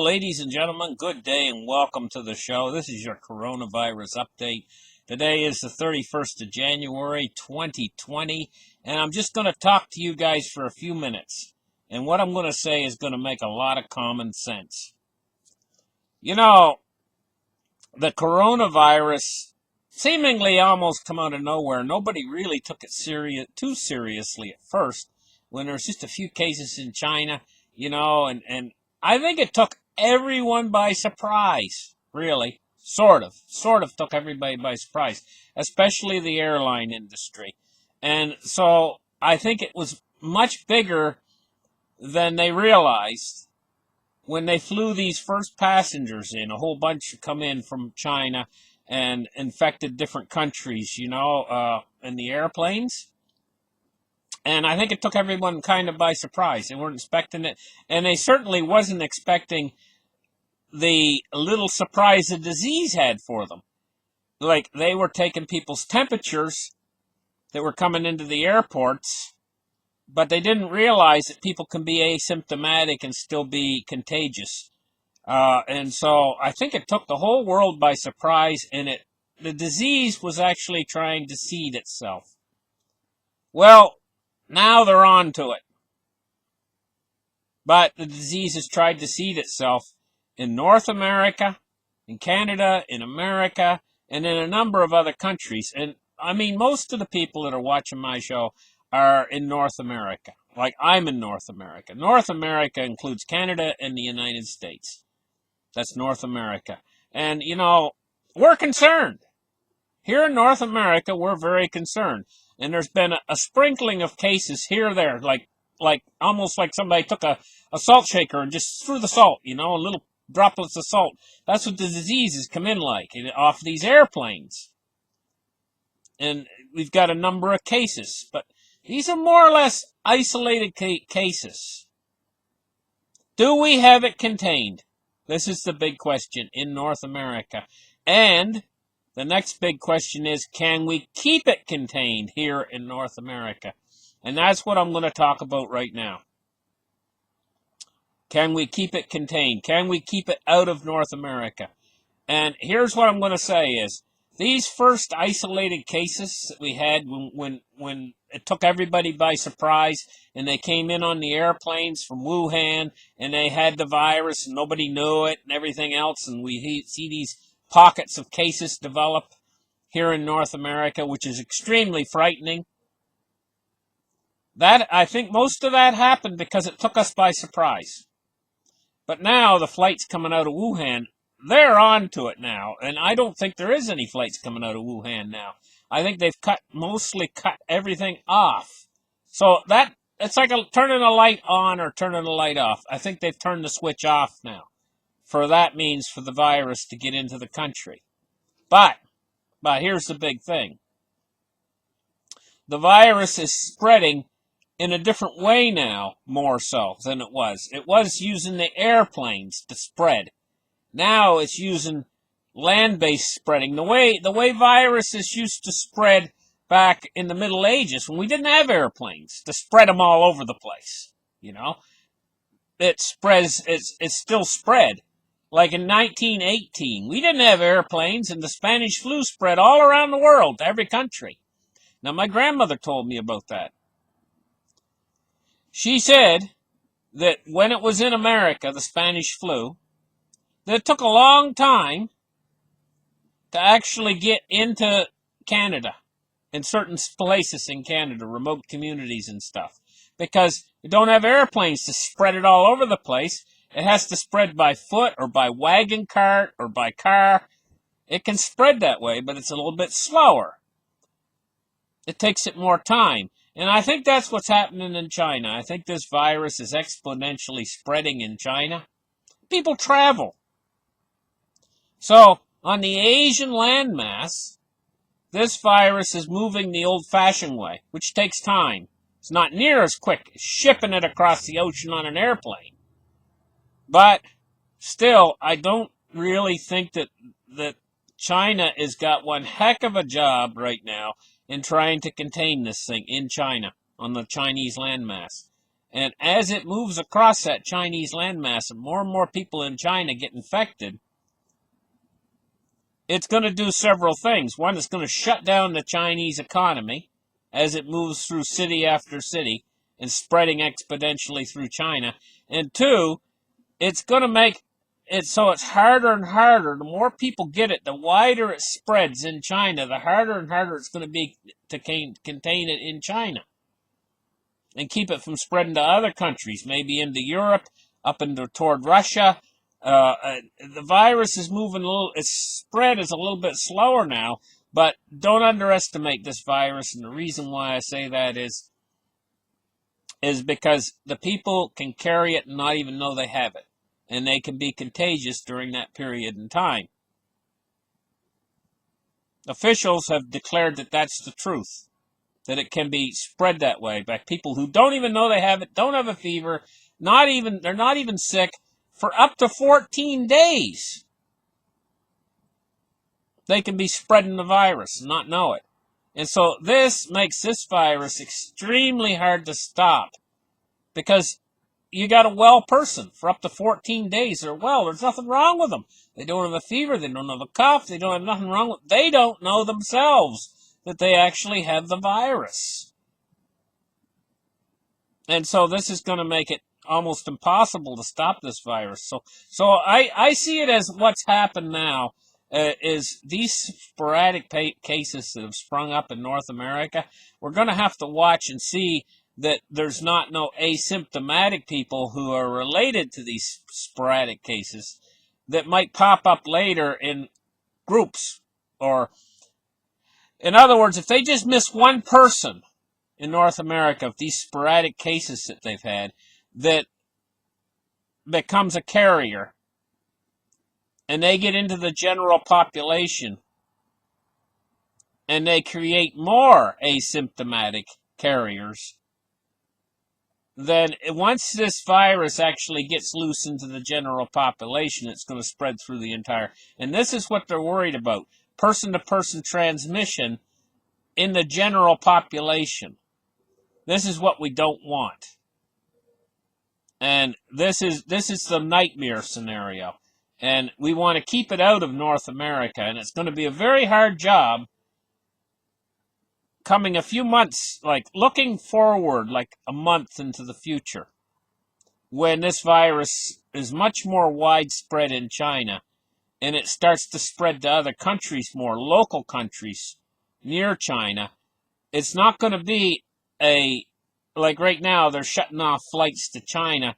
ladies and gentlemen, good day and welcome to the show. This is your coronavirus update. Today is the 31st of January, 2020, and I'm just going to talk to you guys for a few minutes. And what I'm going to say is going to make a lot of common sense. You know, the coronavirus seemingly almost come out of nowhere. Nobody really took it too seriously at first when there was just a few cases in China, and I think it took everyone by surprise, really. Sort of took everybody by surprise, especially the airline industry. And so I think it was much bigger than they realized when they flew these first passengers in. A whole bunch come in from China and infected different countries, in the airplanes. And I think it took everyone kind of by surprise. They weren't expecting it. And they certainly wasn't expecting the little surprise the disease had for them. Like, they were taking people's temperatures that were coming into the airports, but they didn't realize that people can be asymptomatic and still be contagious. And so I think it took the whole world by surprise, and the disease was actually trying to seed itself. Well, now they're on to it. But the disease has tried to seed itself in North America, in Canada, in America, and in a number of other countries. And I mean, most of the people that are watching my show are in North America. Like, I'm in North America. North America includes Canada and the United States. That's North America. And, we're concerned. Here in North America, we're very concerned. And there's been a sprinkling of cases here or there, like almost like somebody took a salt shaker and just threw the salt, little droplets of salt. That's what the diseases come in like, off these airplanes. And we've got a number of cases, but these are more or less isolated cases. Do we have it contained? This is the big question in North America. And the next big question is, can we keep it contained here in North America? And that's what I'm going to talk about right now. Can we keep it contained? Can we keep it out of North America? And here's what I'm going to say is, these first isolated cases that we had when it took everybody by surprise, and they came in on the airplanes from Wuhan, and they had the virus, and nobody knew it, and everything else, and we see these pockets of cases develop here in North America, which is extremely frightening. I think most of that happened because it took us by surprise. But now the flights coming out of Wuhan, they're on to it now, and I don't think there is any flights coming out of Wuhan now. I think they've mostly cut everything off. So it's like turning a light on or turning a light off. I think they've turned the switch off now. That means for the virus to get into the country. But here's the big thing. The virus is spreading in a different way now, more so than it was. It was using the airplanes to spread. Now it's using land-based spreading. The way viruses used to spread back in the Middle Ages, when we didn't have airplanes to spread them all over the place, it spreads. It's still spread. Like in 1918, we didn't have airplanes, and the Spanish flu spread all around the world to every country. Now, my grandmother told me about that. She said that when it was in America, the Spanish flu, that it took a long time to actually get into Canada, in certain places in Canada, remote communities and stuff, because you don't have airplanes to spread it all over the place. It has to spread by foot or by wagon cart or by car. It can spread that way, but it's a little bit slower. It takes it more time. And I think that's what's happening in China. I think this virus is exponentially spreading in China. People travel. So, on the Asian landmass, this virus is moving the old-fashioned way, which takes time. It's not near as quick as shipping it across the ocean on an airplane. But still, I don't really think that China has got one heck of a job right now in trying to contain this thing in China, on the Chinese landmass. And as it moves across that Chinese landmass and more people in China get infected, it's going to do several things. One, it's going to shut down the Chinese economy as it moves through city after city and spreading exponentially through China. And two, it's going to make it so it's harder and harder. The more people get it, the wider it spreads in China, the harder and harder it's going to be to contain it in China and keep it from spreading to other countries, maybe into Europe, up into toward Russia. The virus is moving a little, its spread is a little bit slower now, but don't underestimate this virus. And the reason why I say that is because the people can carry it and not even know they have it. And they can be contagious during that period in time. Officials have declared that that's the truth, that it can be spread that way by people who don't even know they have it, don't have a fever, they're not even sick, for up to 14 days. They can be spreading the virus and not know it. And so this makes this virus extremely hard to stop, because you got a well person for up to 14 days. They're well. There's nothing wrong with them. They don't have a fever. They don't have a cough. They don't have nothing wrong with them. They don't know themselves that they actually have the virus. And so this is going to make it almost impossible to stop this virus. So I see it as what's happened now is these sporadic cases that have sprung up in North America. We're going to have to watch and see that there's not no asymptomatic people who are related to these sporadic cases that might pop up later in groups. Or, in other words, if they just miss one person in North America of these sporadic cases that they've had that becomes a carrier, and they get into the general population, and they create more asymptomatic carriers, then once this virus actually gets loose into the general population, it's going to spread through the entire. And this is what they're worried about: person-to-person transmission in the general population. This is what we don't want. And this is the nightmare scenario. And we want to keep it out of North America. And it's going to be a very hard job coming a few months, like looking forward like a month into the future, when this virus is much more widespread in China and it starts to spread to other countries, more local countries near China. It's not going to be like right now they're shutting off flights to China.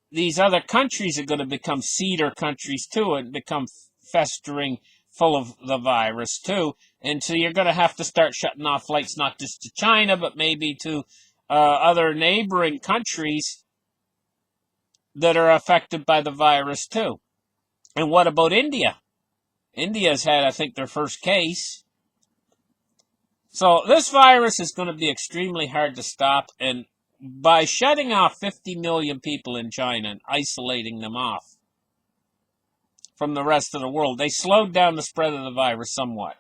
These other countries are going to become cedar countries too and become festering full of the virus too. And so you're going to have to start shutting off flights not just to China, but maybe to other neighboring countries that are affected by the virus too. And what about India? India's had, I think, their first case. So this virus is going to be extremely hard to stop. And by shutting off 50 million people in China and isolating them off from the rest of the world, they slowed down the spread of the virus somewhat.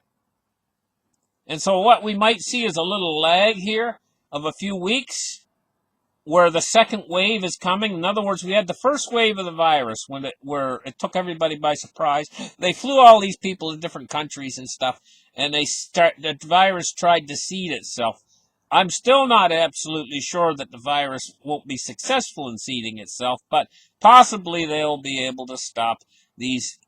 And so what we might see is a little lag here of a few weeks where the second wave is coming. In other words, we had the first wave of the virus where it took everybody by surprise. They flew all these people to different countries and stuff, and the virus tried to seed itself. I'm still not absolutely sure that the virus won't be successful in seeding itself, but possibly they'll be able to stop these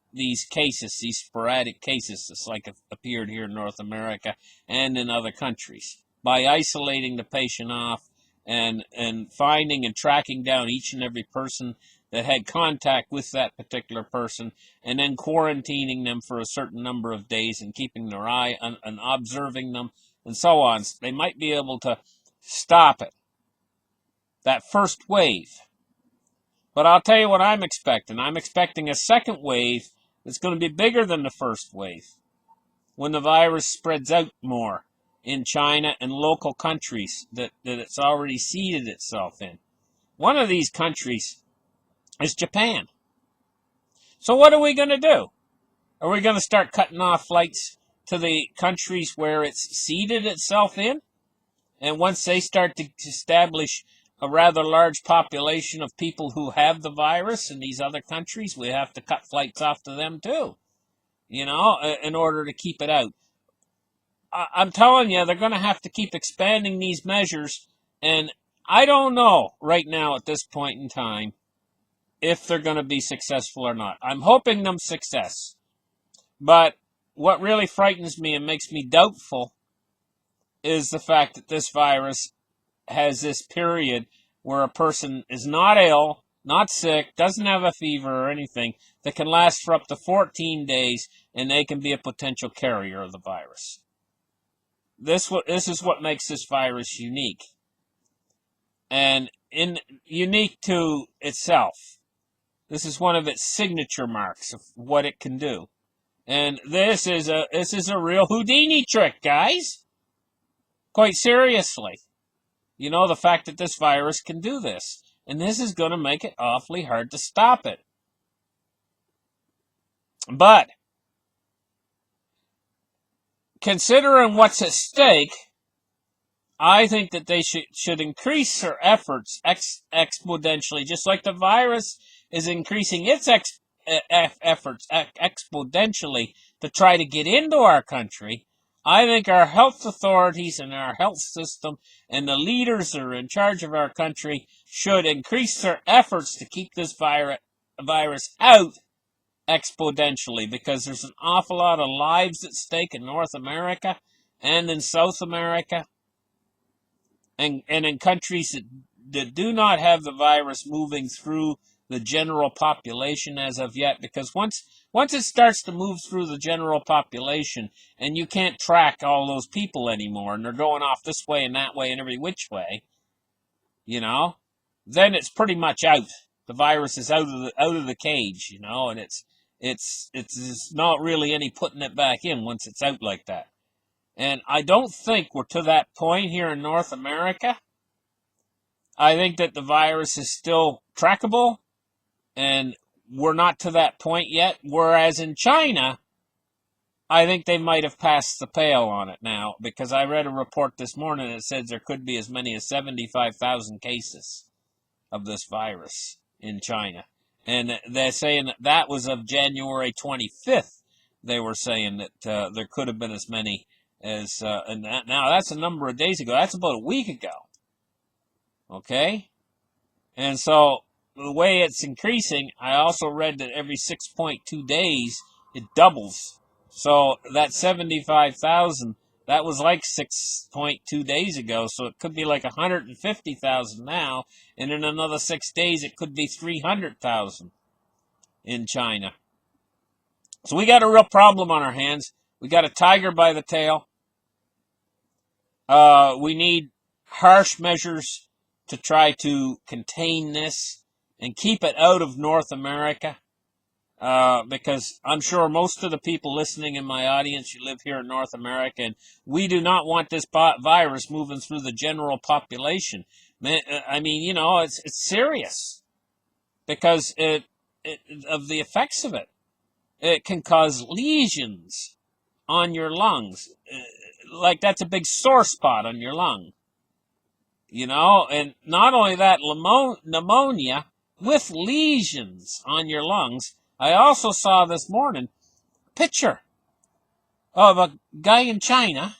cases, these sporadic cases, just like have appeared here in North America and in other countries, by isolating the patient off and finding and tracking down each and every person that had contact with that particular person, and then quarantining them for a certain number of days and keeping their eye on and observing them and so on. They might be able to stop it, that first wave. But I'll tell you what I'm expecting. I'm expecting a second wave that's going to be bigger than the first wave when the virus spreads out more in China and local countries that it's already seeded itself in. One of these countries is Japan. So what are we going to do? Are we going to start cutting off flights to the countries where it's seeded itself in? And once they start to establish a rather large population of people who have the virus in these other countries. We have to cut flights off to them too, in order to keep it out. I'm telling you, they're going to have to keep expanding these measures, and I don't know right now at this point in time if they're going to be successful or not. I'm hoping them success, but what really frightens me and makes me doubtful is the fact that this virus has this period where a person is not ill, not sick, doesn't have a fever or anything, that can last for up to 14 days, and they can be a potential carrier of the virus. This is what makes this virus unique, and unique to itself. This is one of its signature marks of what it can do, and this is a real Houdini trick, guys. Quite seriously, the fact that this virus can do this, and this is going to make it awfully hard to stop it. But considering what's at stake, I think that they should increase their efforts exponentially, just like the virus is increasing its efforts exponentially to try to get into our country. I think our health authorities and our health system and the leaders that are in charge of our country should increase their efforts to keep this virus out exponentially, because there's an awful lot of lives at stake in North America and in South America and in countries that do not have the virus moving through the general population as of yet, because once it starts to move through the general population and you can't track all those people anymore, and they're going off this way and that way and every which way, then it's pretty much out. The virus is out of the cage, and it's not really any putting it back in once it's out like that. And I don't think we're to that point here in North America. I think that the virus is still trackable, and we're not to that point yet. Whereas in China, I think they might have passed the pale on it now, because I read a report this morning that says there could be as many as 75,000 cases of this virus in China. And they're saying that was of January 25th. They were saying that there could have been as many as, and now that's a number of days ago. That's about a week ago. Okay? And so the way it's increasing, I also read that every 6.2 days it doubles. So that 75,000, that was like 6.2 days ago, so it could be like 150,000 now, and in another 6 days it could be 300,000 in China. So we got a real problem on our hands. We got a tiger by the tail. We need harsh measures to try to contain this and keep it out of North America. Because I'm sure most of the people listening in my audience, you live here in North America, and we do not want this virus moving through the general population. I mean, it's serious, because of the effects of it. It can cause lesions on your lungs. Like that's a big sore spot on your lung. And not only that, pneumonia with lesions on your lungs. I also saw this morning a picture of a guy in China,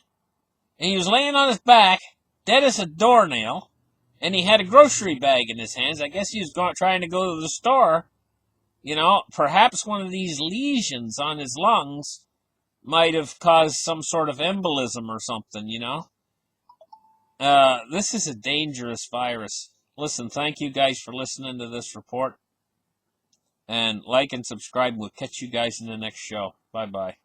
and he was laying on his back, dead as a doornail, and he had a grocery bag in his hands. I guess he was trying to go to the store. Perhaps one of these lesions on his lungs might have caused some sort of embolism or something, This is a dangerous virus. Listen, thank you guys for listening to this report. And like and subscribe. We'll catch you guys in the next show. Bye-bye.